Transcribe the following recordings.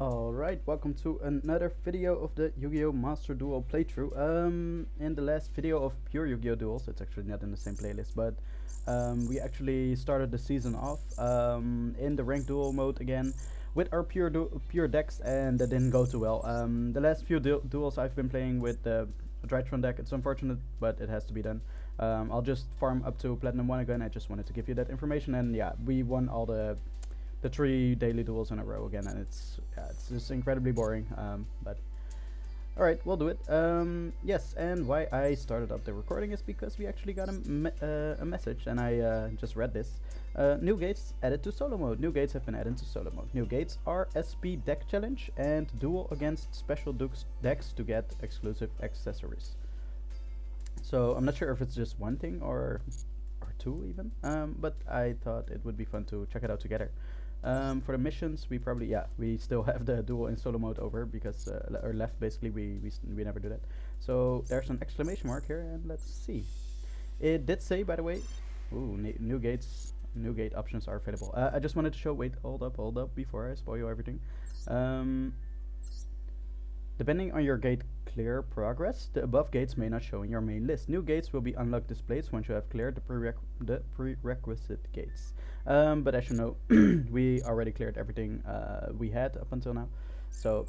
Alright, welcome to another video of the Yu-Gi-Oh! Master Duel playthrough. In the last video of pure Yu-Gi-Oh! Duels, it's actually not in the same playlist, but we actually started the season off in the ranked duel mode again with our pure decks, and that didn't go too well. The last few duels I've been playing with the Drytron deck. It's unfortunate, but it has to be done. I'll just farm up to Platinum 1 again. I just wanted to give you that information, and yeah, we won all the 3 daily duels in a row again, and it's just incredibly boring. But all right, we'll do it. Yes, and why I started up the recording is because we actually got a message, and I just read this. New gates added to solo mode. New gates have been added to solo mode. New gates are SP deck challenge and duel against special decks to get exclusive accessories. So I'm not sure if it's just one thing or two even, but I thought it would be fun to check it out together. For the missions, we still have the duel in solo mode over because or left basically. We never do that. So there's an exclamation mark here, and let's see. It did say, by the way, ooh, new gate options are available. I just wanted to show. Wait, hold up before I spoil everything. Depending on your gate clear progress, the above gates may not show in your main list. New gates will be unlocked displays once you have cleared the prerequisite gates. But as you know, we already cleared everything we had up until now, so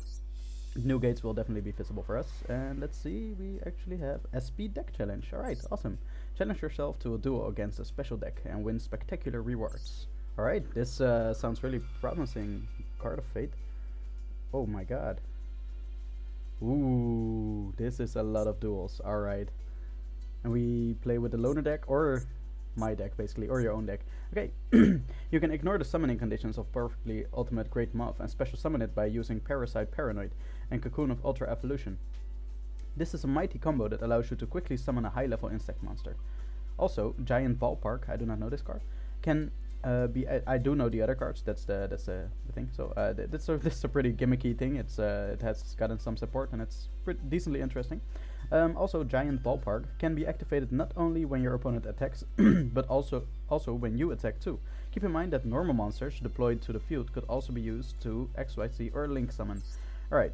new gates will definitely be visible for us. And let's see, we actually have SP deck challenge. Alright, awesome. Challenge yourself to a duel against a special deck and win spectacular rewards. Alright, this sounds really promising. Card of Fate. Oh my god. Ooh, this is a lot of duels. Alright. And we play with the loner deck, or my deck basically, or your own deck. Okay. You can ignore the summoning conditions of Perfectly Ultimate Great Moth and special summon it by using Parasite Paranoid and Cocoon of Ultra Evolution. This is a mighty combo that allows you to quickly summon a high level insect monster. Also, Giant Ballpark, I do not know this card, can I do know the other cards. That's the thing. So this is a pretty gimmicky thing. It has gotten some support, and it's decently interesting. Also, Giant Ballpark can be activated not only when your opponent attacks, but also when you attack too. Keep in mind that normal monsters deployed to the field could also be used to XYZ or Link summon. All right.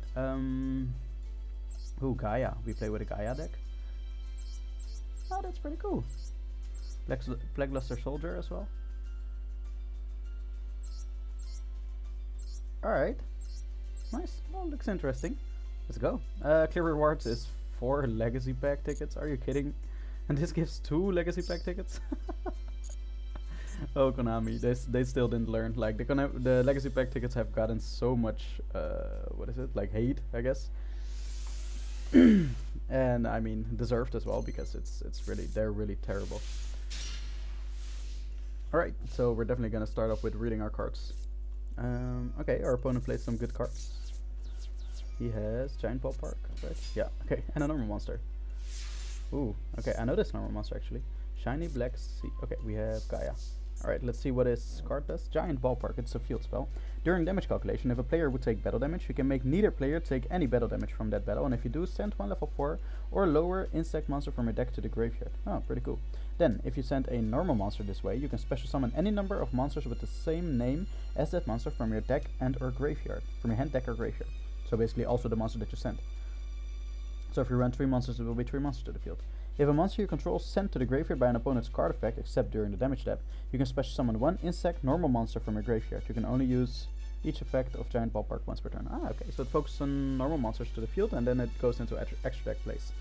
Ooh, Gaia. We play with a Gaia deck. Oh, that's pretty cool. Plagueluster Soldier as well. Alright. Nice. Well, looks interesting. Let's go. Clear rewards is 4 legacy pack tickets. Are you kidding? And this gives 2 legacy pack tickets? Oh, Konami. They still didn't learn. Like, the legacy pack tickets have gotten so much, what is it? Like, hate, I guess. And, I mean, deserved as well, because they're really terrible. Alright, so we're definitely gonna start off with reading our cards. Okay, our opponent plays some good cards. He has Giant Ballpark, right? Yeah, okay, and a normal monster. Ooh, okay, I know this normal monster actually. Shiny Black Sea. Okay, we have Gaia. Alright, let's see what his card does. Giant Ballpark, it's a field spell. During damage calculation, if a player would take battle damage, you can make neither player take any battle damage from that battle, and if you do, send one level 4 or lower insect monster from your deck to the graveyard. Oh, pretty cool. Then, if you send a normal monster this way, you can special summon any number of monsters with the same name as that monster from your deck and or graveyard. From your hand, deck, or graveyard. So basically also the monster that you sent. So if you run 3 monsters, it will be 3 monsters to the field. If a monster you control is sent to the graveyard by an opponent's card effect, except during the damage step, you can special summon 1 insect normal monster from your graveyard. You can only use each effect of Giant Ballpark once per turn. Ah, okay, so it focuses on normal monsters to the field, and then it goes into extra deck plays.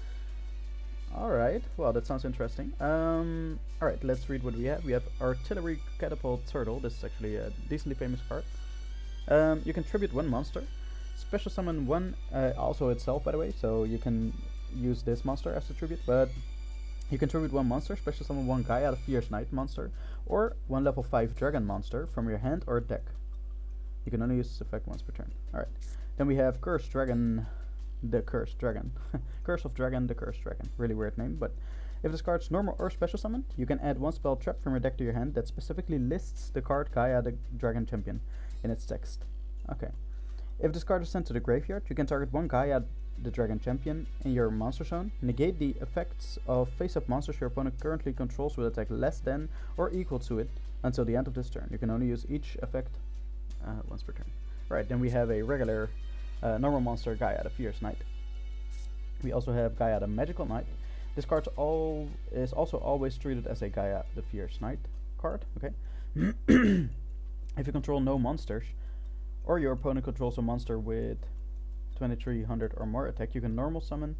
Alright, well, that sounds interesting. Alright, let's read what we have. We have Artillery Catapult Turtle. This is actually a decently famous card. You can tribute 1 monster. Special summon 1, also itself, by the way, so you can use this monster as a tribute, but you can tribute 1 monster, special summon 1 Gaia, the Fierce Knight monster, or 1 level 5 dragon monster from your hand or deck. You can only use this effect once per turn. Alright, then we have Cursed Dragon, the Cursed Dragon. Curse of Dragon, the Cursed Dragon. Really weird name, but if this card's normal or special summoned, you can add 1 spell trap from your deck to your hand that specifically lists the card Gaia, the Dragon Champion in its text. Okay. If this card is sent to the graveyard, you can target 1 Gaia, the Dragon Champion, in your monster zone. Negate the effects of face-up monsters your opponent currently controls with attack less than or equal to it until the end of this turn. You can only use each effect once per turn. Right, then we have a regular normal monster, Gaia the Fierce Knight. We also have Gaia the Magical Knight. This card is also always treated as a Gaia the Fierce Knight card. Okay. If you control no monsters, or your opponent controls a monster with 2300 or more attack, you can normal summon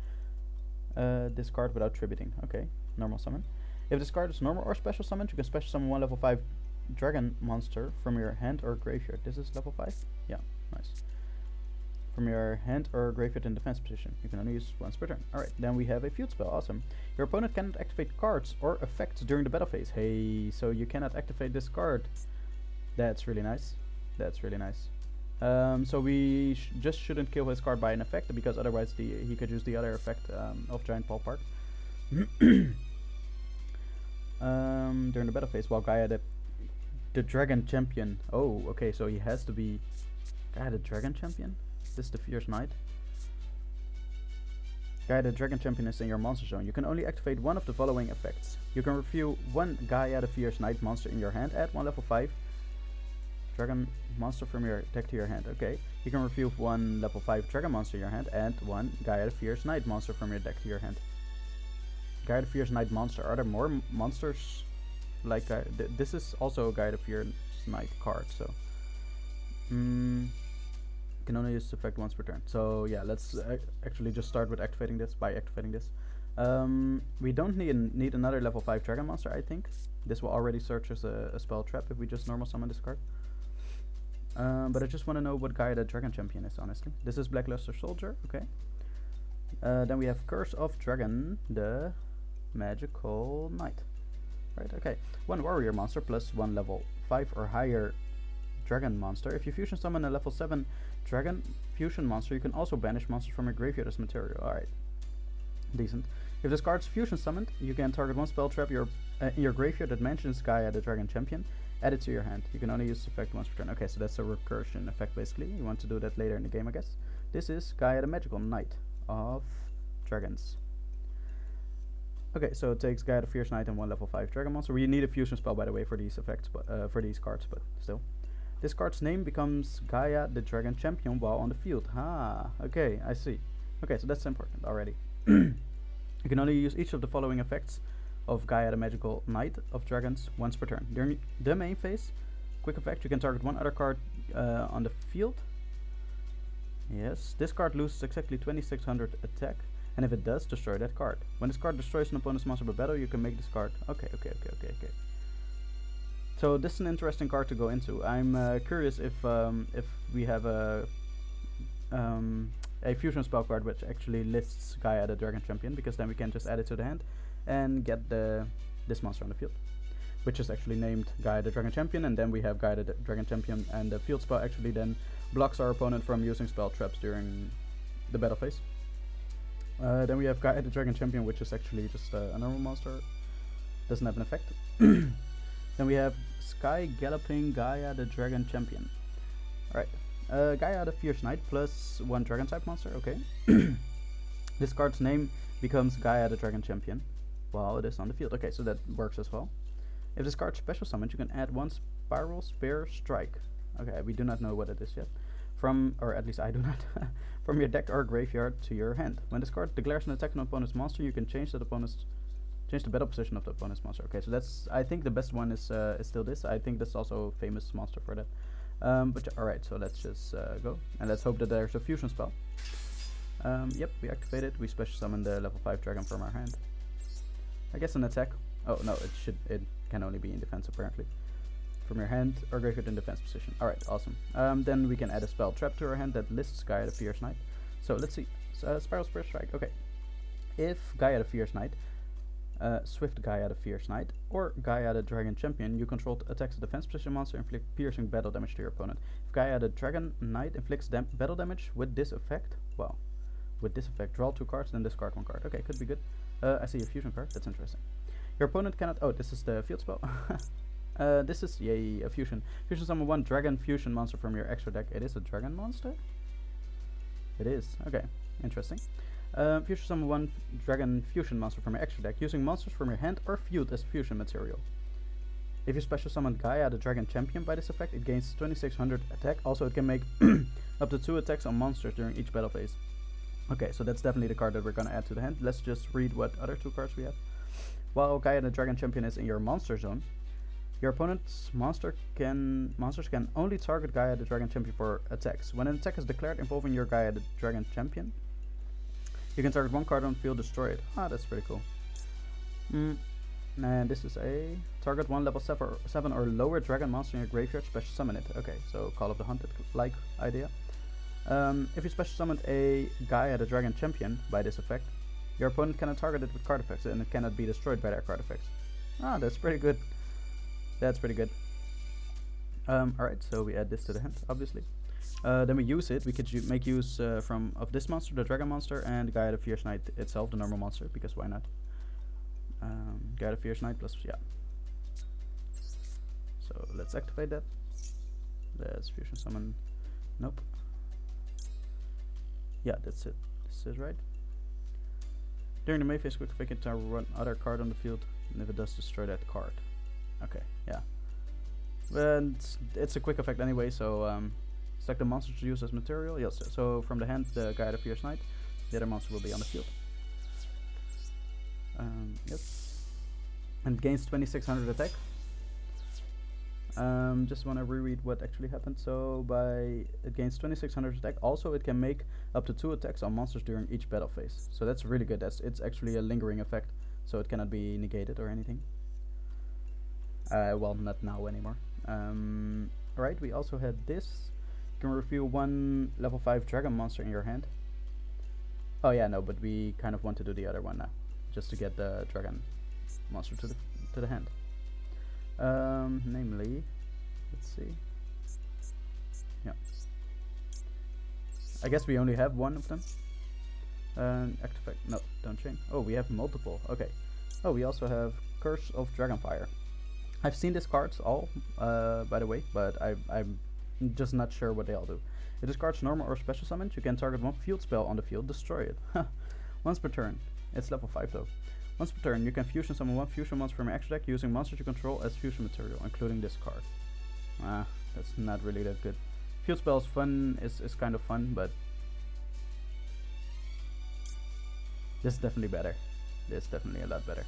this card without tributing. Okay, normal summon. If this card is normal or special summoned, you can special summon one level 5 dragon monster from your hand or graveyard. This is level 5? Yeah, nice. From your hand or graveyard in defense position. You can only use once per turn. Alright, then we have a field spell. Awesome. Your opponent cannot activate cards or effects during the battle phase. Hey, so you cannot activate this card. That's really nice. That's really nice. So we just shouldn't kill his card by an effect, because otherwise he could use the other effect of Giant Ballpark. During the battle phase, while Gaia the Dragon Champion. Oh, okay, so he has to be Gaia the Dragon Champion? This is the Fierce Knight. Gaia the Dragon Champion is in your monster zone. You can only activate one of the following effects. You can reveal one Gaia the Fierce Knight monster in your hand, add one level 5 dragon monster from your deck to your hand. Okay. You can reveal one level 5 dragon monster in your hand, and one Gaia the Fierce Knight monster from your deck to your hand. Gaia the Fierce Knight monster. Are there more monsters like this is also a Gaia the Fierce Knight card, so can only use this effect once per turn. So yeah, let's actually just start with activating this. We don't need another level 5 dragon monster, I think. This will already search as a spell trap if we just normal summon this card. But I just want to know what Gaia the Dragon Champion is, honestly. This is Blackluster Soldier, okay. Then we have Curse of Dragon, the Magical Knight. Right, okay. One warrior monster plus one level 5 or higher dragon monster. If you fusion summon a level 7 dragon fusion monster, you can also banish monsters from your graveyard as material. Alright. Decent. If this card's fusion summoned, you can target one spell trap in your graveyard that mentions Gaia the Dragon Champion. Add it to your hand. You can only use this effect once per turn. Okay, so that's a recursion effect basically. You want to do that later in the game, I guess. This is Gaia the Magical Knight of Dragons. Okay, so it takes Gaia the Fierce Knight and one level 5 dragon monster. We need a fusion spell, by the way, for these effects, but for these cards, but still. This card's name becomes Gaia the Dragon Champion while on the field. Ah, okay, I see. Okay, so that's important already. You can only use each of the following effects of Gaia the Magical Knight of Dragons once per turn. During the main phase, quick effect, you can target one other card on the field. Yes, this card loses exactly 2600 attack, and if it does, destroy that card. When this card destroys an opponent's monster by battle, you can make this card. Okay. So this is an interesting card to go into. I'm curious if we have a fusion spell card which actually lists Gaia the Dragon Champion, because then we can just add it to the hand and get this monster on the field, which is actually named Gaia the Dragon Champion, and then we have Gaia the Dragon Champion, and the field spell actually then blocks our opponent from using spell traps during the battle phase. Then we have Gaia the Dragon Champion, which is actually just a normal monster, doesn't have an effect. Then we have Sky Galloping Gaia the Dragon Champion. Alright, Gaia the Fierce Knight plus one dragon type monster, okay. This card's name becomes Gaia the Dragon Champion while it is on the field. Okay, so that works as well. If this card's special summoned, you can add one Spiral Spear Strike. Okay, we do not know what it is yet. Or at least I do not. From your deck or graveyard to your hand. When this card declares an attack on an opponent's monster, you can change the battle position of the opponent's monster. Okay, so that's, I think the best one is still this. I think that's also a famous monster for that. But alright, so let's just go. And let's hope that there's a fusion spell. Yep, we activate it. We special summon the level 5 dragon from our hand. I guess an attack. Oh no, it can only be in defense apparently. From your hand or graveyard in defense position. Alright, awesome. Then we can add a spell trap to our hand that lists Gaia the Fierce Knight. So let's see. Spiral Spear Strike. Okay. If Gaia the Fierce Knight, Swift Gaia the Fierce Knight, or Gaia the Dragon Champion, you control attacks a defense position monster, inflict piercing battle damage to your opponent. If Gaia the Dragon Knight inflicts battle damage with this effect, well, with this effect, draw 2 cards, then discard 1 card. Okay, could be good. I see a fusion card. That's interesting. Your opponent cannot. Oh, this is the field spell. This is, yay, a fusion. Fusion summon one dragon fusion monster from your extra deck. It is a dragon monster? It is. Okay, interesting. Fusion summon one dragon fusion monster from your extra deck, using monsters from your hand or field as fusion material. If you special summon Gaia, the Dragon Champion, by this effect, it gains 2600 attack. Also, it can make up to 2 attacks on monsters during each battle phase. Okay, so that's definitely the card that we're gonna add to the hand. Let's just read what other 2 cards we have. While Gaia the Dragon Champion is in your monster zone, your opponent's monsters can only target Gaia the Dragon Champion for attacks. When an attack is declared involving your Gaia the Dragon Champion, you can target 1 card on the field, destroy it. Ah, that's pretty cool. And this is a target 1 level 7 or lower dragon monster in your graveyard, special summon it. Okay, so Call of the Hunted like idea. If you special summon a Gaia the Dragon Champion by this effect, your opponent cannot target it with card effects and it cannot be destroyed by their card effects. Ah, that's pretty good. That's pretty good. Alright, so we add this to the hand, obviously. Then we use it. We could make use of this monster, the dragon monster, and Gaia the Fierce Knight itself, the normal monster, because why not? Gaia the Fierce Knight plus, yeah. So let's activate that. Let's fusion summon. Nope. Yeah, that's it. This is right. During the main phase, quick effect, target 1 other card on the field, and if it does, destroy that card. Okay, yeah. And it's a quick effect anyway, so select the monster to use as material. Yes, so from the hand, the Gaia the Fierce Knight, the other monster will be on the field. Yes. And gains 2600 attack. Just want to reread what actually happened. So it gains 2600 attack. Also, it can make up to 2 attacks on monsters during each battle phase. So that's really good. It's actually a lingering effect, so it cannot be negated or anything. Well, not now anymore. Alright, we also had this. You can reveal 1 level 5 dragon monster in your hand. Oh yeah, no, but we kind of want to do the other one now, just to get the dragon monster to the hand. Namely, let's see. Yeah, I guess we only have 1 of them. Activate. No, don't change. Oh, we have multiple. Okay. Oh, we also have Curse of Dragonfire. I've seen these cards all, by the way, but I'm just not sure what they all do. If this card's normal or special summoned, you can target 1 field spell on the field, destroy it. Once per turn. It's level 5 though. Once per turn, you can fusion summon 1 fusion monster from your extra deck using monsters you control as fusion material, including this card. Ah, that's not really that good. Field spell is fun, is kind of fun, but this is definitely better. This is definitely a lot better.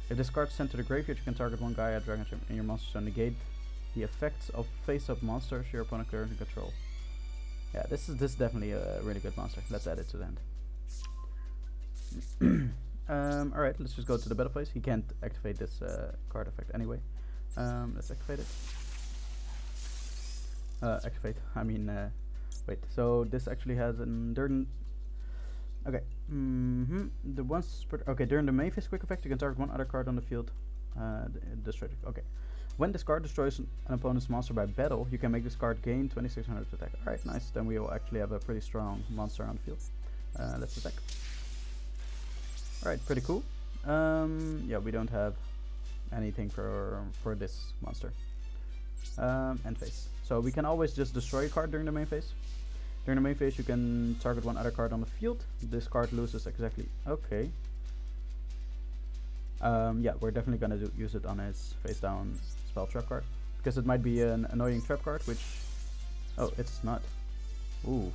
If this card is sent to the graveyard, you can target 1 Gaia Dragon Champion in your monster zone, negate the effects of face-up monsters your opponent currently control. Yeah, this is definitely a really good monster. Let's add it to the end. Alright, let's just go to the battle phase. He can't activate this card effect anyway. Let's activate it. Activate, I mean, wait. So this actually has an okay. During the main phase quick effect, you can target 1 other card on the field. Destroy it. Okay. When this card destroys an opponent's monster by battle, you can make this card gain 2600 attack. Alright, nice. Then we will actually have a pretty strong monster on the field. Let's attack. Alright, pretty cool. Yeah, we don't have anything for this monster. End phase. So we can always just destroy a card during the main phase. During the main phase, you can target 1 other card on the field. This card loses exactly. Okay. Yeah, we're definitely gonna use it on his face down spell trap card, because it might be an annoying trap card, which... Oh, it's not. Ooh.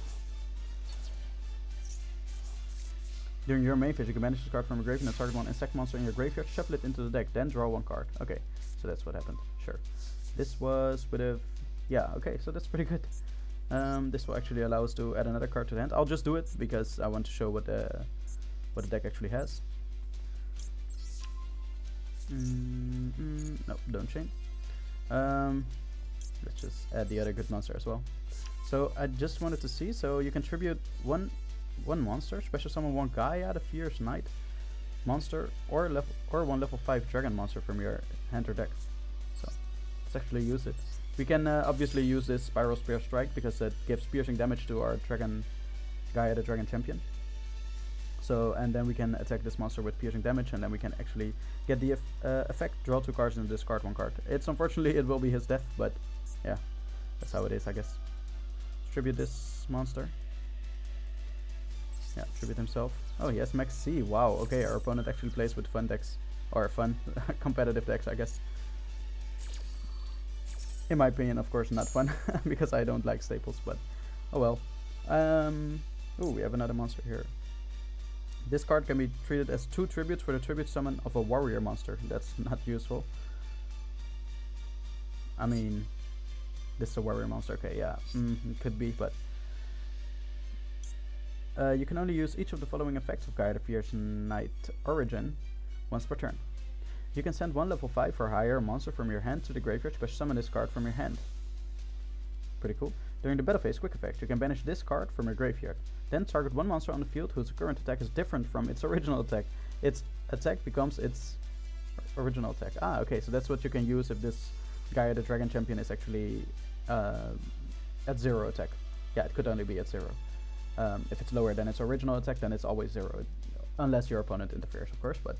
During your main phase, you can banish this card from your graveyard and target 1 insect monster in your graveyard, shuffle it into the deck, then draw 1 card. Okay, so that's what happened. Sure. This was with a... Yeah, okay, so that's pretty good. This will actually allow us to add another card to the hand. I'll just do it because I want to show what the deck actually has. No, don't change. Let's just add the other good monster as well. So I just wanted to see, so you can tribute one monster, special summon 1 Gaia the Fierce Knight monster, or 1 level 5 dragon monster from your hand or deck. So let's actually use it. We can obviously use this Spiral Spear Strike because it gives piercing damage to our dragon Gaia the Dragon Champion. So, and then we can attack this monster with piercing damage, and then we can actually get the effect, draw 2 cards and discard 1 card. It's unfortunately, it will be his death, but yeah, that's how it is, I guess. Tribute this monster. Yeah, tribute himself. Oh, he has max C. Wow, okay, our opponent actually plays with fun decks, or fun competitive decks, I guess. In my opinion, of course, not fun because I don't like staples, but oh well. Oh, we have another monster here. This card can be treated as 2 tributes for the tribute summon of a warrior monster. That's not useful. I mean, this is a warrior monster. Okay, yeah, it could be, but you can only use each of the following effects of Gaia the Fierce Knight Origin once per turn. You can send one level 5 or higher monster from your hand to the graveyard, special summon this card from your hand. Pretty cool. During the battle phase, quick effect, you can banish this card from your graveyard. Then target one monster on the field whose current attack is different from its original attack. Its attack becomes its original attack. Ah, okay, so that's what you can use if this Gaia the Dragon Champion is actually at 0 attack. Yeah, it could only be at 0. If it's lower than its original attack, then it's always 0. Unless your opponent interferes, of course, but...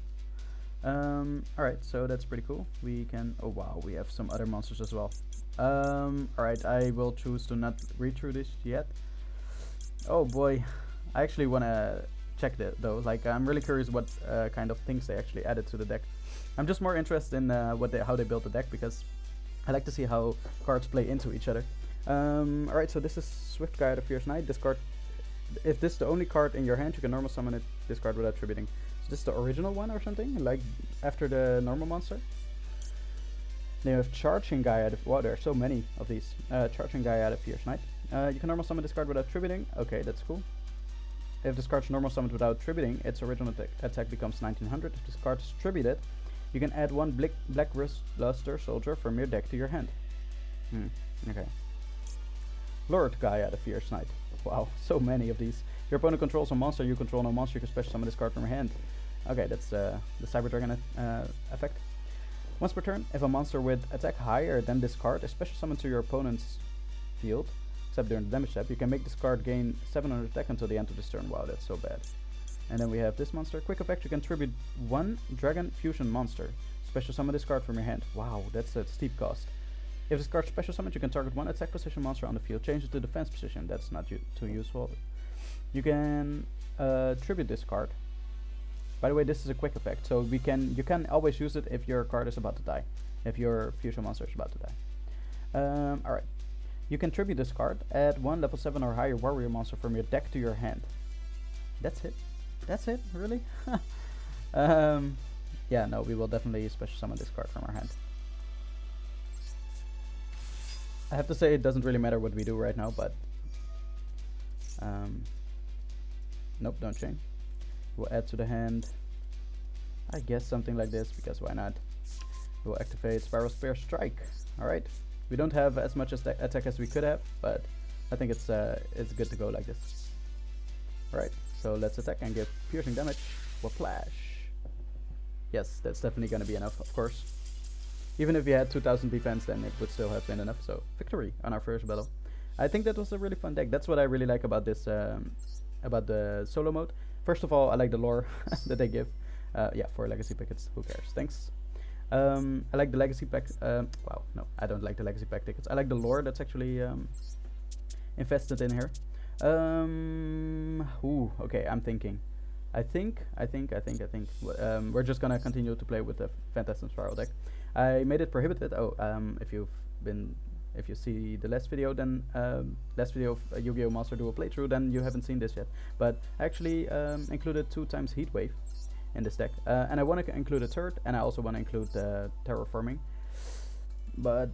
alright, so that's pretty cool. We can... Oh wow, we have some other monsters as well. Alright, I will choose to not read through this yet. Oh boy, I actually want to check that though. Like, I'm really curious what kind of things they actually added to the deck. I'm just more interested in how they built the deck, because I like to see how cards play into each other. Alright, so this is Swift Gaia the Fierce Knight. This card, if this is the only card in your hand, you can normal summon it, this card without tributing. So this is the original one or something, like after the normal monster. Then you have Charging Gaia. Wow, there are so many of these. Charging Gaia the Fierce Knight. You can normal summon this card without tributing. Okay, that's cool. If this card's normal summoned without tributing, its original attack becomes 1900. If this card is tributed, you can add one Black Luster Soldier from your deck to your hand. Okay. Lord Gaia the Fierce Knight. Wow, so many of these. Your opponent controls a monster, you control no monster, you can special summon this card from your hand. Okay, that's the Cyber Dragon effect. Once per turn, if a monster with attack higher than this card is special summoned to your opponent's field, except during the damage step, you can make this card gain 700 attack until the end of this turn. Wow, that's so bad. And then we have this monster. Quick effect, you can tribute one Dragon Fusion monster. Special summon this card from your hand. Wow, that's a steep cost. If this card special summoned, you can target one attack position monster on the field, change it to defense position. That's not too useful. You can tribute this card. By the way, this is a quick effect, so you can always use it if your card is about to die, if your fusion monster is about to die. Alright. You can tribute this card, add one level 7 or higher warrior monster from your deck to your hand. That's it? That's it? Really? Yeah, no, we will definitely special summon this card from our hand. I have to say it doesn't really matter what we do right now, but... nope, don't change. We'll add to the hand, I guess something like this, because why not? We'll activate Spiral Spear Strike. Alright. We don't have as much attack as we could have, but I think it's good to go like this. Alright, so let's attack and give piercing damage. Whiplash. Yes, that's definitely gonna be enough, of course. Even if we had 2000 defense, then it would still have been enough. So, victory on our first battle. I think that was a really fun deck. That's what I really like about this, about the solo mode. First of all, I like the lore that they give. Yeah, for legacy packets, who cares? Thanks. I like the legacy pack. Wow, no, I don't like the legacy pack tickets. I like the lore that's actually invested in here. Ooh, okay, I'm thinking. I think. We're just gonna continue to play with the Phantasm Spiral deck. I made it prohibited. Oh, if you see the last video, then last video of Yu-Gi-Oh! Master Duel playthrough, then you haven't seen this yet. But I actually included 2 times Heatwave in this deck, and I want to include a third, and I also want to include Terraforming, but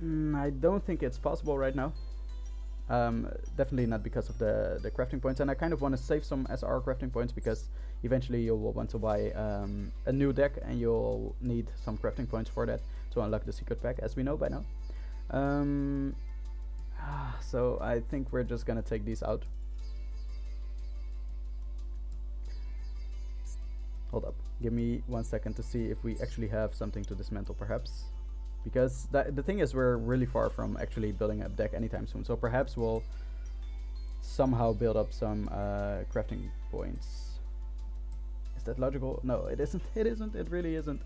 I don't think it's possible right now. Definitely not because of the crafting points, and I kind of want to save some SR crafting points, because eventually you will want to buy a new deck, and you'll need some crafting points for that to unlock the secret pack, as we know by now. So I think we're just gonna take these out. Hold up, give me 1 second to see if we actually have something to dismantle, perhaps. Because the thing is, we're really far from actually building a deck anytime soon. So perhaps we'll somehow build up some crafting points. Is that logical? No, it isn't. It isn't. It really isn't.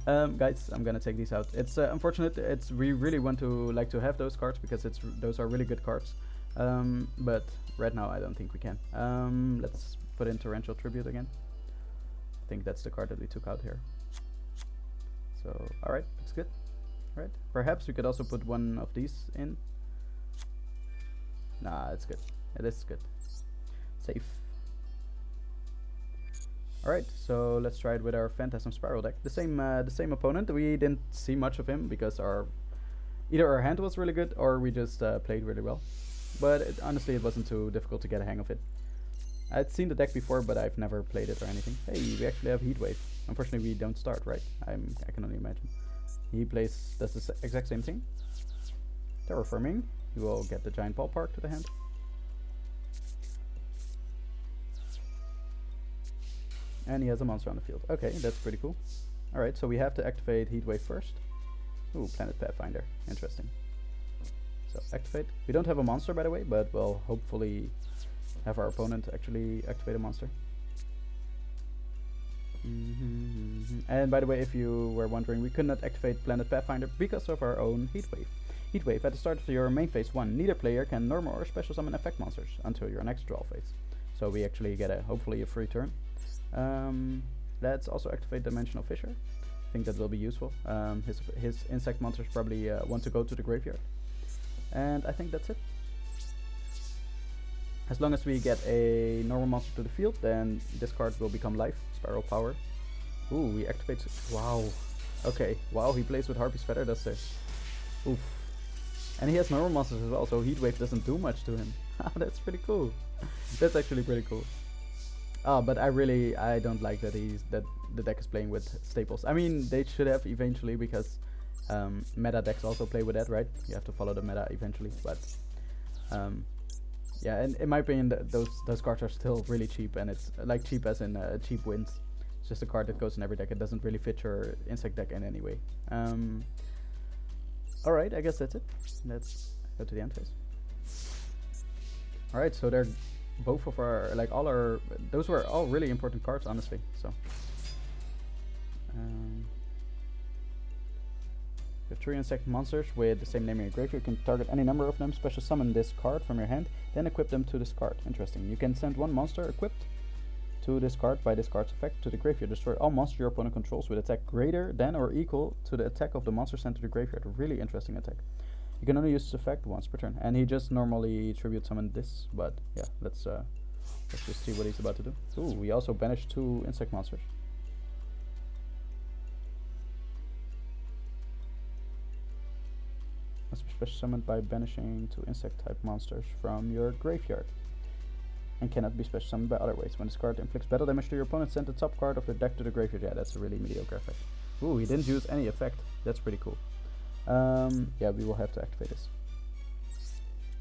Guys, I'm gonna take these out. It's unfortunate. We really want to have those cards, because those are really good cards. But right now I don't think we can. Let's put in Torrential Tribute again. I think that's the card that we took out here. So, alright, looks good. right? Perhaps we could also put one of these in. Nah, it's good. It is good. Safe. Alright, so let's try it with our Phantasm Spiral deck. The same opponent. We didn't see much of him because either our hand was really good or we just played really well. But honestly, it wasn't too difficult to get a hang of it. I'd seen the deck before, but I've never played it or anything. Hey, we actually have Heatwave. Unfortunately, we don't start, right? I can only imagine. He does the exact same thing. Terraforming. He will get the giant ballpark to the hand. And he has a monster on the field. Okay, that's pretty cool. Alright, so we have to activate Heatwave first. Ooh, Planet Pathfinder. Interesting. So, activate. We don't have a monster, by the way, but we'll hopefully have our opponent actually activate a monster. And by the way, if you were wondering, we could not activate Planet Pathfinder because of our own Heatwave. Heatwave, at the start of your main phase 1, neither player can normal or special summon effect monsters until your next draw phase. So we actually get hopefully a free turn. Let's also activate Dimensional Fissure. I think that will be useful. His insect monsters probably want to go to the graveyard. And I think that's it. As long as we get a normal monster to the field, then this card will become live. Spiral Power. Ooh, we activate. Wow. Okay. Wow, he plays with Harpy's Feather Duster. Oof. And he has normal monsters as well, so Heatwave doesn't do much to him. That's pretty cool. That's actually pretty cool. But I don't like that the deck is playing with staples. I mean, they should have eventually, because meta decks also play with that, right? You have to follow the meta eventually, but yeah, and in my opinion, those cards are still really cheap, and it's like cheap as in cheap wins. It's just a card that goes in every deck. It doesn't really fit your insect deck in any way. Alright, I guess that's it. Let's go to the end phase. Alright, so they're both of our, like all our, those were all really important cards, honestly. So you have 3 insect monsters with the same name in your graveyard. You can target any number of them, special summon this card from your hand, then equip them to this card. Interesting. You can send one monster equipped to this card by this card's effect to the graveyard. Destroy all monsters your opponent controls with attack greater than or equal to the attack of the monster sent to the graveyard. A really interesting attack. You can only use this effect once per turn. And he just normally tribute summon this, but yeah, let's just see what he's about to do. Ooh, we also banished 2 insect monsters. Must be special summoned by banishing 2 insect type monsters from your graveyard. And cannot be special summoned by other ways. When this card inflicts battle damage to your opponent, send the top card of the deck to the graveyard. Yeah, that's a really mediocre effect. Ooh, he didn't use any effect. That's pretty cool. Yeah, we will have to activate this.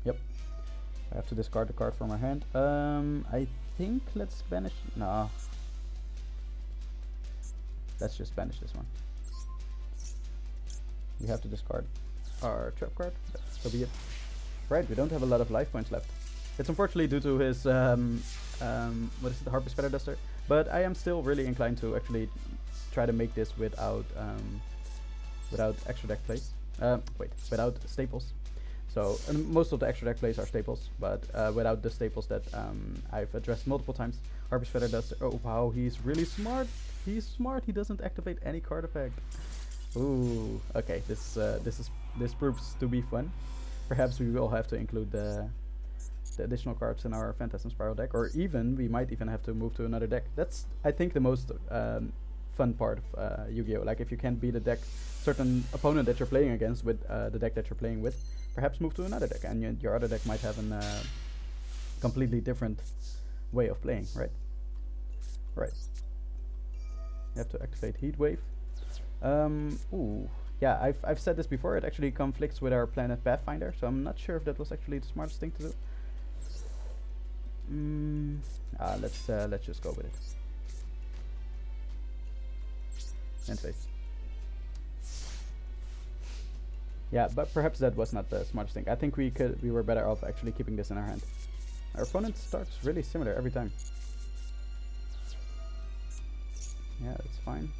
Yep. I have to discard the card from our hand. I think let's banish. Nah. Let's just banish this one. We have to discard our trap card. So be it. Right, we don't have a lot of life points left. It's unfortunately due to his what is it, the Harpy's Feather Duster. But I am still really inclined to actually try to make this without extra deck plays. Without staples. So most of the extra deck plays are staples, but without the staples that I've addressed multiple times. Harpy's Feather Duster. Oh wow, he's really smart. He's smart. He doesn't activate any card effect. Ooh, okay. This proves to be fun. Perhaps we will have to include the additional cards in our Phantasm Spiral deck, or even we might even have to move to another deck. That's, I think, the most fun part of Yu-Gi-Oh! Like if you can't beat a deck, certain opponent that you're playing against with the deck that you're playing with, perhaps move to another deck, and your other deck might have a completely different way of playing, right? Right. You have to activate Heatwave. Ooh, yeah, I've said this before. It actually conflicts with our Planet Pathfinder, so I'm not sure if that was actually the smartest thing to do. Let's just go with it. End phase. Yeah, but perhaps that was not the smartest thing. I think we were better off actually keeping this in our hand. Our opponent starts really similar every time. Yeah, that's fine.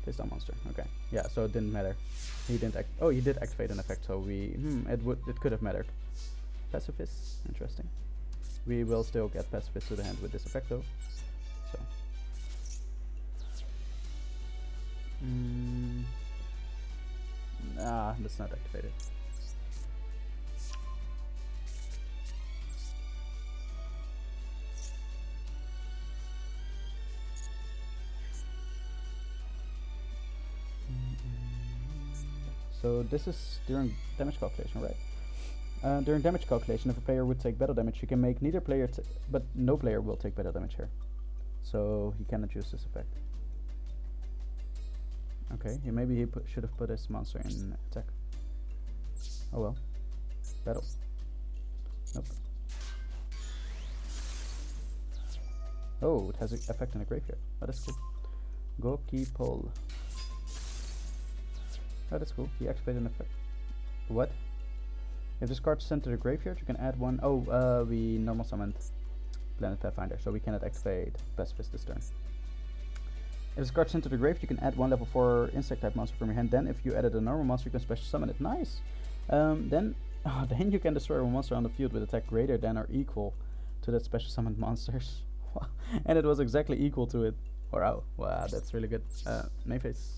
Face down monster. Okay. Yeah, so it didn't matter. He didn't he did activate an effect, so it could have mattered. Pacifist, interesting. We will still get Pacifist to the hand with this effect though. So Ah, that's not activated. So this is during damage calculation, right? During damage calculation, if a player would take battle damage, you can make neither player, but no player will take battle damage here. So he cannot use this effect. Okay, maybe he should have put his monster in attack. Oh well. Battle. Nope. Oh, it has an effect in the graveyard. Oh, that's cool. Goki pull. Oh, that's cool. He activated an effect. What? If this card's sent to the graveyard, you can add one. Oh, we normal summoned Planet Pathfinder, so we cannot activate Pacifist this turn. If this card's sent to the grave, you can add one level 4 insect type monster from your hand. Then, if you added a normal monster, you can special summon it. Nice. Then you can destroy one monster on the field with attack greater than or equal to that special summoned monsters. And it was exactly equal to it. Wow, wow, that's really good. Main phase.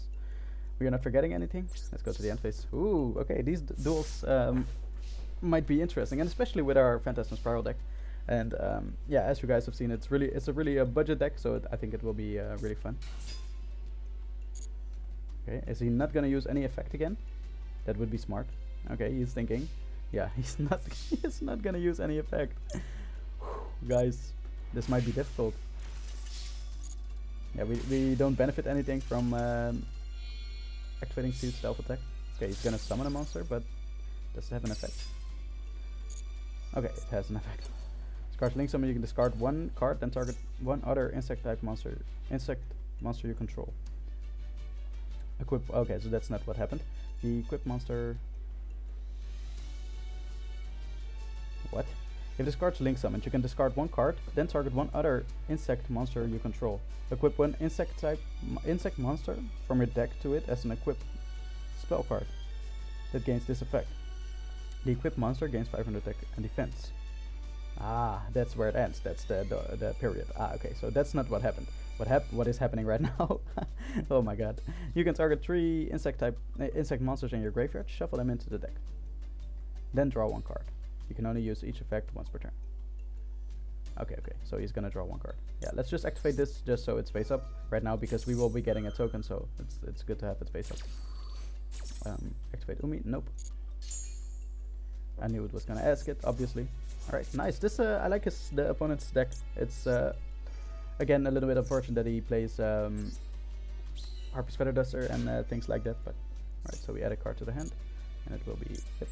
We are not forgetting anything. Let's go to the end phase. Ooh, okay, these duels might be interesting, and especially with our Phantasm Spiral deck. And yeah, as you guys have seen, it's a really budget deck, so I think it will be really fun. Okay, is he not gonna use any effect again? That would be smart. Okay, he's thinking. Yeah, he's not gonna use any effect. Guys, this might be difficult. Yeah, we don't benefit anything from activating Sealed Stealth Attack. Okay, he's gonna summon a monster, but does it have an effect? Okay, it has an effect. Discard link summon, you can discard one card, then target one other insect monster you control. Equip. Okay, so that's not what happened. The equip monster. What? If this card's link summoned, you can discard one card, then target one other insect monster you control. Equip one insect monster from your deck to it as an equip spell card that gains this effect. The equipped monster gains 500 attack and defense. Ah, that's where it ends. That's the period. Ah, okay. So that's not what happened. What is happening right now? Oh my god! You can target 3 insect monsters in your graveyard, shuffle them into the deck, then draw one card. You can only use each effect once per turn. Okay, okay. So he's gonna draw one card. Yeah, let's just activate this just so it's face up right now, because we will be getting a token, so it's good to have it face up. Activate Umi. Nope. I knew it was gonna ask it, obviously. Alright, nice. This I like the opponent's deck. It's again a little bit unfortunate that he plays Harpy's Feather Duster and things like that, but alright, so we add a card to the hand and it will be hit.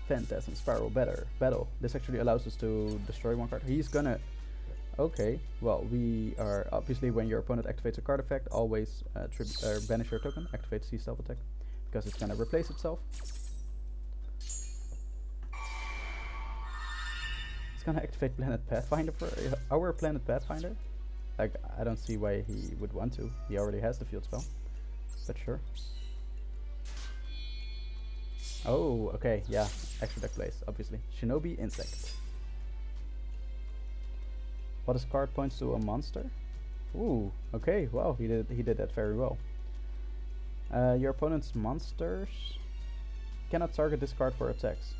Phantasm Spiral Battle. This actually allows us to destroy one card. He's gonna okay, well, we are obviously, when your opponent activates a card effect, always banish your token, activate C Stealth Attack, because it's gonna replace itself. It's gonna activate Planet Pathfinder for our Planet Pathfinder. Like, I don't see why he would want to. He already has the field spell. But sure. Oh, okay, yeah. Extra deck plays, obviously. Shinobi Insect. What this card points to a monster? Ooh, okay, wow, he did that very well. Your opponent's monsters cannot target this card for attacks.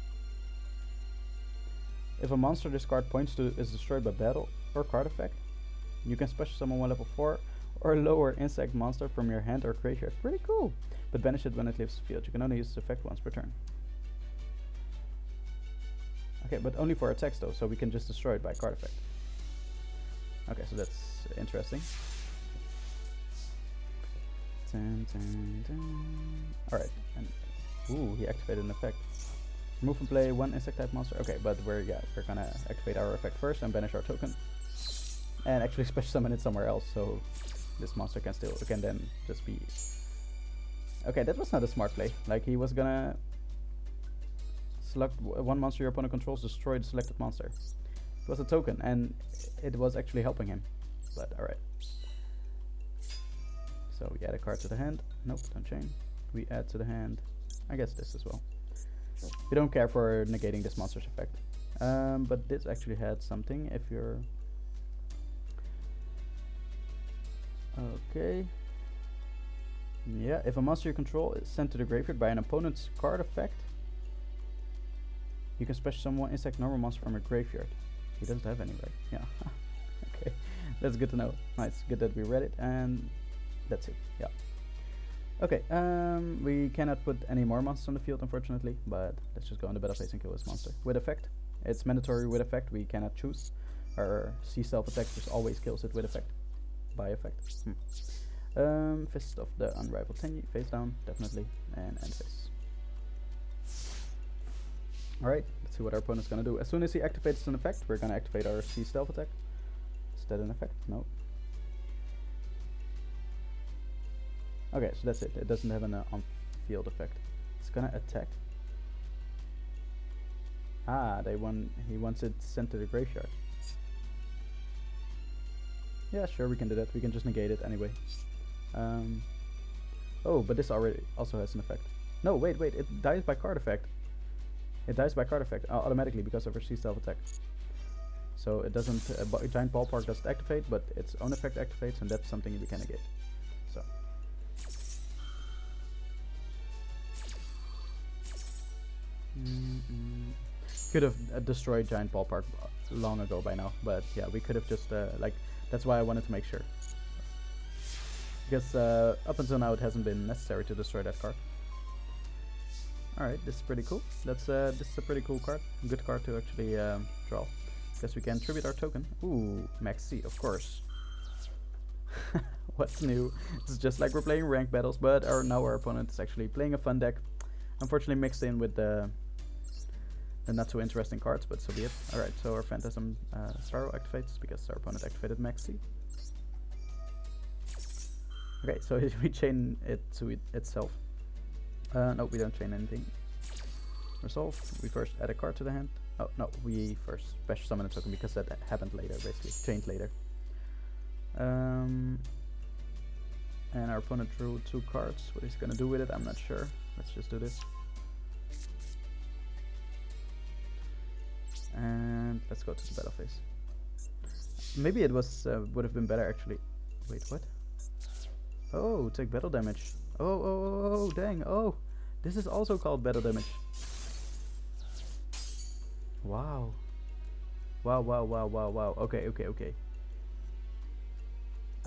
If a monster this card points to is destroyed by battle or card effect, you can special summon one level 4 or lower insect monster from your hand or graveyard. Pretty cool. But banish it when it leaves the field. You can only use this effect once per turn. Okay, but only for attacks though, so we can just destroy it by card effect. Okay, so that's interesting. Alright, and ooh, he activated an effect. Remove and play one insect type monster. Okay, but we're gonna activate our effect first and banish our token, and actually special summon it somewhere else, so this monster can then just be. Okay, that was not a smart play. Like, he was gonna select one monster your opponent controls, destroy the selected monster. It was a token, and it was actually helping him. But alright. So we add a card to the hand. Nope, don't chain. We add to the hand, I guess this as well. We don't care for negating this monster's effect. But this actually had something if you're... Okay. Yeah, if a monster you control is sent to the graveyard by an opponent's card effect, you can special summon one insect normal monster from your graveyard. He doesn't have any, right? Yeah. Okay, that's good to know. Nice, good that we read it, and that's it. Yeah. Okay, we cannot put any more monsters on the field, unfortunately, but let's just go on the battle phase and kill this monster. With effect. It's mandatory with effect, we cannot choose. Our C self attack just always kills it with effect. By effect. Fist of the Unrivaled Tenyi, face down, definitely, and end phase. Alright, let's see what our opponent's gonna do. As soon as he activates an effect, we're gonna activate our C stealth attack. Is that an effect? No. Okay, so that's it. It doesn't have an on-field effect. It's gonna attack. Ah, he wants it sent to the graveyard. Yeah, sure, we can do that. We can just negate it anyway. Oh, but this already also has an effect. No, wait, it dies by card effect. It dies by card effect automatically because of our C stealth attack. So it doesn't, Giant Ballpark doesn't activate, but its own effect activates, and that's something we can negate. So. Could have destroyed Giant Ballpark long ago by now, but yeah, we could have just, that's why I wanted to make sure. Because up until now it hasn't been necessary to destroy that card. Alright, this is pretty cool. This is a pretty cool card. A good card to actually draw. Because we can tribute our token. Ooh, Max C, of course. What's new? It's just like we're playing ranked battles, but now our opponent is actually playing a fun deck. Unfortunately mixed in with the not so interesting cards, but so be it. Alright, so our Phantasm Spiral activates because our opponent activated Max C. Okay, so we chain it to itself. No, we don't chain anything. Resolve. We first add a card to the hand. Oh, no, we first special summon a token because that happened later, basically. Chained later. And our opponent drew 2 cards. What he's gonna do with it, I'm not sure. Let's just do this. And let's go to the battle phase. Maybe it was would have been better actually. Wait, what? Oh, take battle damage. Oh, dang. Oh, this is also called battle damage. Wow. Wow. Okay.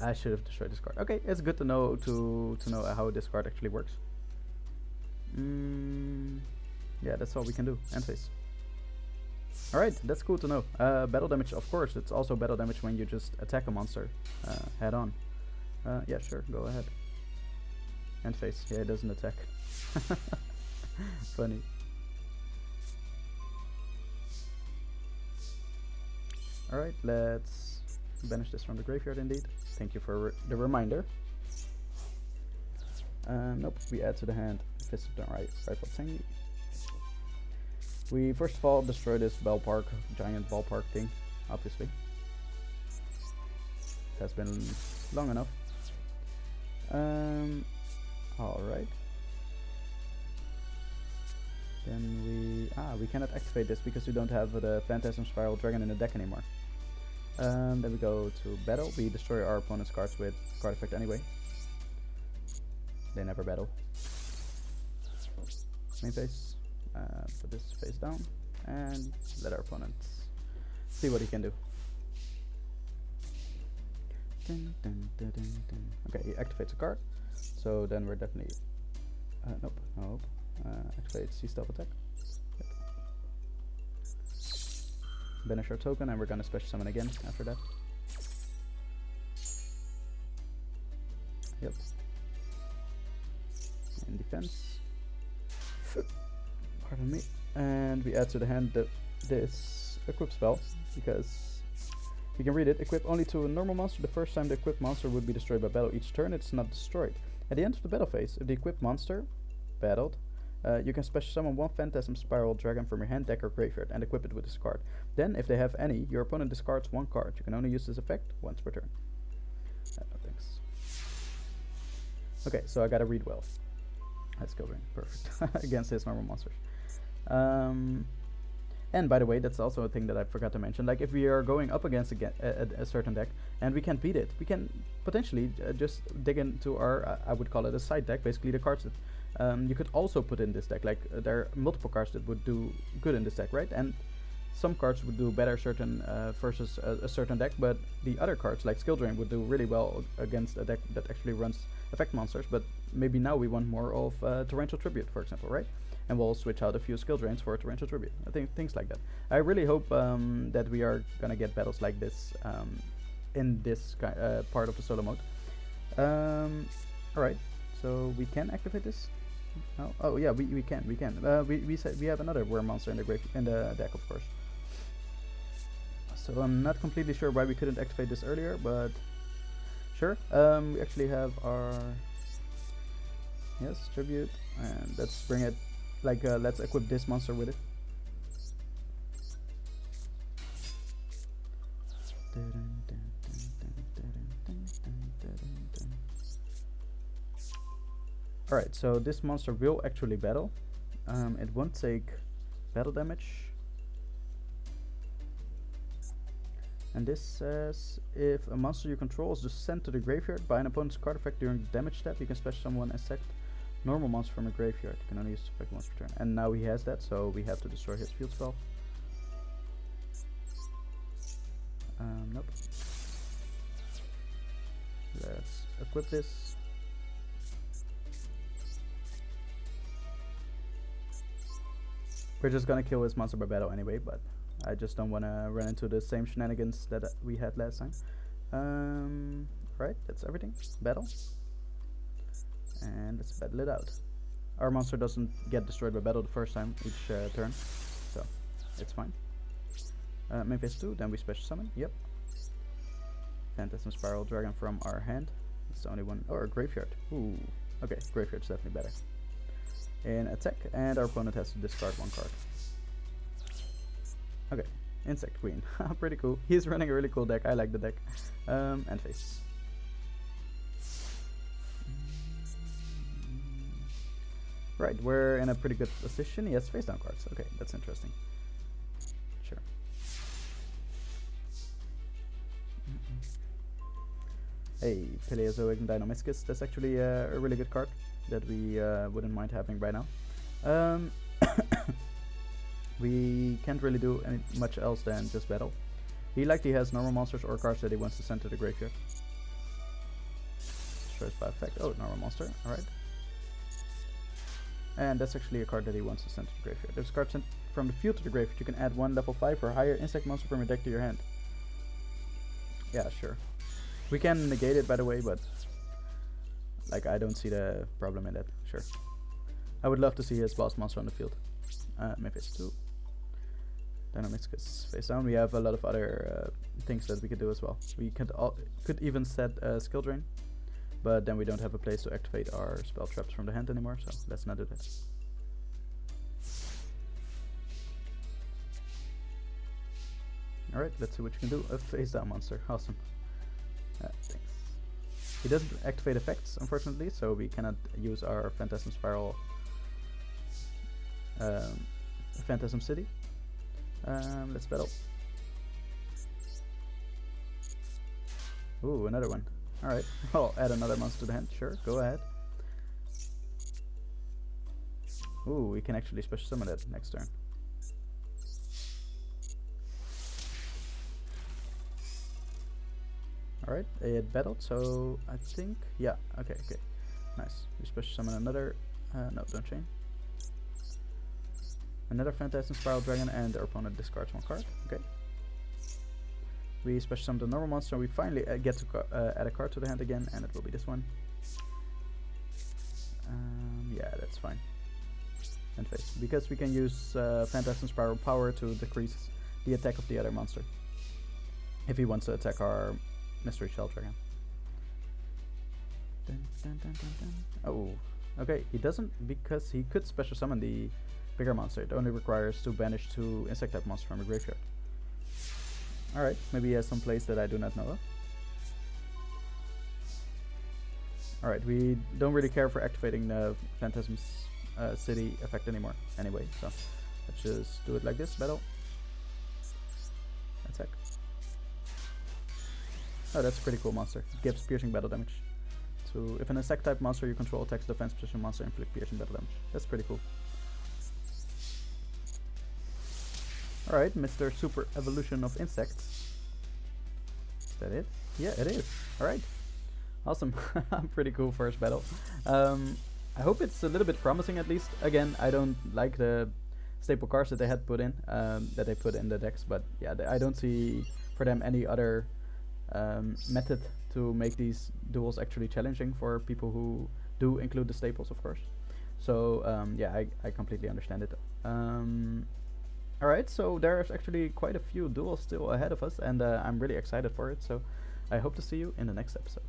I should have destroyed this card. Okay, it's good to know know how this card actually works. Yeah, that's all we can do. End phase. Alright, that's cool to know. Battle damage, of course, it's also battle damage when you just attack a monster head on. Yeah, sure, go ahead. End phase. Yeah, it doesn't attack. Funny. Alright, let's banish this from the graveyard indeed. Thank you for the reminder. Nope, we add to the hand Fist of the Rifle Tenyi. We first of all destroy this giant ballpark thing, obviously. It has been long enough. Alright. Then we cannot activate this because we don't have the Phantasm Spiral Dragon in the deck anymore. Then we go to battle. We destroy our opponent's cards with card effect anyway. They never battle. Main phase. Put this face down and let our opponent see what he can do. Okay, he activates a card. So then we're definitely nope. Activate C stealth attack. Yep. Banish our token and we're gonna special summon again after that. Yep. In defense. Pardon me. And we add to the hand this equip spell because we can read it. Equip only to a normal monster. The first time the equipped monster would be destroyed by battle each turn, it's not destroyed. At the end of the battle phase, if the equipped monster battled, you can special summon one Phantasm Spiral Dragon from your hand, deck, or graveyard and equip it with this card. Then, if they have any, your opponent discards one card. You can only use this effect once per turn. No thanks. Okay, so I gotta read well. Let's go in. Perfect. Against his normal monsters. And by the way, that's also a thing that I forgot to mention. Like if we are going up against a certain deck and we can't beat it, we can potentially just dig into our, I would call it a side deck, basically the cards that you could also put in this deck. Like there are multiple cards that would do good in this deck, right? And some cards would do better versus a certain deck, but the other cards like Skill Drain would do really well against a deck that actually runs effect monsters. But maybe now we want more of Torrential Tribute, for example, right? And we'll switch out a few Skill Drains for Torrential Tribute. I think things like that. I really hope that we are gonna get battles like this in this part of the solo mode. Alright, so we can activate this. Oh yeah, we can. We said we have another worm monster in the deck, of course. So I'm not completely sure why we couldn't activate this earlier, but sure. We actually have our tribute, and let's bring it. Like let's equip this monster with it. Alright, so this monster will actually battle. It won't take battle damage. And this says, if a monster you control is just sent to the graveyard by an opponent's card effect during the damage step, you can special summon and sack normal monster from a graveyard. You can only use the effect once per turn. And now he has that, so we have to destroy his field spell. Nope. Let's equip this. We're just gonna kill his monster by battle anyway, but I just don't wanna run into the same shenanigans that we had last time. Right, that's everything. Battle. And let's battle it out. Our monster doesn't get destroyed by battle the first time each turn, so it's fine. Main phase 2, then we special summon. Yep. Phantasm Spiral Dragon from our hand. It's the only one. Or graveyard. Ooh. Okay, graveyard's definitely better. In attack, and our opponent has to discard one card. Okay, Insect Queen. Pretty cool. He's running a really cool deck. I like the deck. End phase. Right, we're in a pretty good position. He has face down cards. Okay, that's interesting. Sure. Hey, Paleozoic and Deinonychus. That's actually a really good card that we wouldn't mind having right now. We can't really do much else than just battle. He likely has normal monsters or cards that he wants to send to the graveyard. Destroys by effect. Oh, normal monster. Alright. And that's actually a card that he wants to send to the graveyard. If this card sent from the field to the graveyard, you can add one level 5 or higher insect monster from your deck to your hand. Yeah, sure. We can negate it, by the way, but like I don't see the problem in that. Sure. I would love to see his boss monster on the field. Main phase 2. Deinonychus face down. We have a lot of other things that we could do as well. We could even set Skill Drain. But then we don't have a place to activate our spell traps from the hand anymore, so let's not do that. Alright, let's see what you can do. A face down monster. Awesome. Thanks. He doesn't activate effects, unfortunately, so we cannot use our Phantasm Spiral Phantasm City. Let's battle. Ooh, another one. Alright, I'll add another monster to the hand. Sure, go ahead. Ooh, we can actually special summon that next turn. Alright, it battled, so I think, yeah, okay. Nice. We special summon another, no, don't chain. Another Phantasm Spiral Dragon, and our opponent discards one card. Okay. We special summon the normal monster, and we finally get to add a card to the hand again, and it will be this one. Yeah, that's fine. End phase. Because we can use Phantasm Spiral Power to decrease the attack of the other monster. If he wants to attack our Mystery Shell Dragon. Oh, okay, he doesn't, because he could special summon the bigger monster. It only requires to banish 2 insect type monsters from a graveyard. Alright, maybe he has some place that I do not know of. Alright, we don't really care for activating the Phantasm City effect anymore anyway, so let's just do it like this, battle. attack. Oh, that's a pretty cool monster. It gives piercing battle damage. So if an insect type monster you control attacks the defense position monster, inflict piercing battle damage. That's pretty cool. Alright, Mr. Super Evolution of Insects. Is that it? Yeah, it is. Alright. Awesome. Pretty cool first battle. I hope it's a little bit promising at least. Again, I don't like the staple cards that they had put in, that they put in the decks, but yeah, I don't see for them any other method to make these duels actually challenging for people who do include the staples, of course. So yeah, I completely understand it. Alright, so there's actually quite a few duels still ahead of us, and I'm really excited for it, so I hope to see you in the next episode.